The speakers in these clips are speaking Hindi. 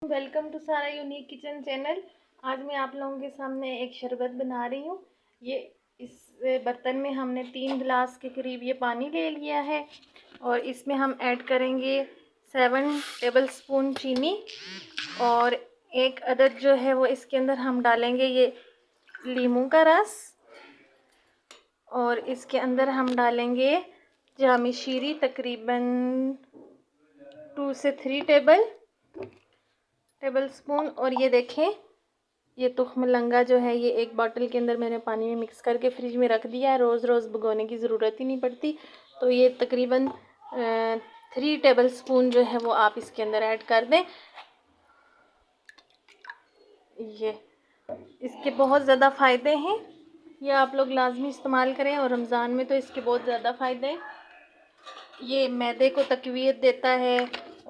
वेलकम टू सारा यूनिक किचन चैनल। आज मैं आप लोगों के सामने एक शरबत बना रही हूँ। ये इस बर्तन में हमने 3 गिलास के करीब ये पानी ले लिया है और इसमें हम ऐड करेंगे 7 टेबलस्पून चीनी और एक अदद जो है वो इसके अंदर हम डालेंगे ये लीमू का रस और इसके अंदर हम डालेंगे जामी शीरी तकरीबन 2 से 3 टेबलस्पून। और ये देखें ये तुख्म लंगा जो है ये एक बॉटल के अंदर मैंने पानी में मिक्स करके फ्रिज में रख दिया है। रोज़ रोज़ भिगोने की ज़रूरत ही नहीं पड़ती। तो ये तकरीबन 3 टेबलस्पून जो है वो आप इसके अंदर ऐड कर दें। ये इसके बहुत ज़्यादा फ़ायदे हैं, ये आप लोग लाजमी इस्तेमाल करें और रमज़ान में तो इसके बहुत ज़्यादा फ़ायदे हैं। ये मैदे को तक़वियत देता है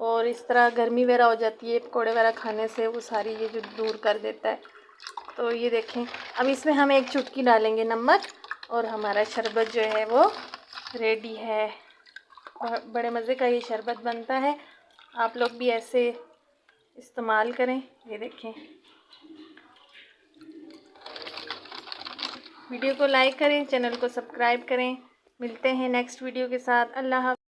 और इस तरह गर्मी वगैरह हो जाती है पकौड़े वगैरह खाने से, वो सारी ये जो दूर कर देता है। तो ये देखें, अब इसमें हम एक चुटकी डालेंगे नमक और हमारा शरबत जो है वो रेडी है। बड़े मज़े का ये शरबत बनता है, आप लोग भी ऐसे इस्तेमाल करें। ये देखें, वीडियो को लाइक करें, चैनल को सब्सक्राइब करें। मिलते हैं नेक्स्ट वीडियो के साथ। अल्लाह हाफ़िज़।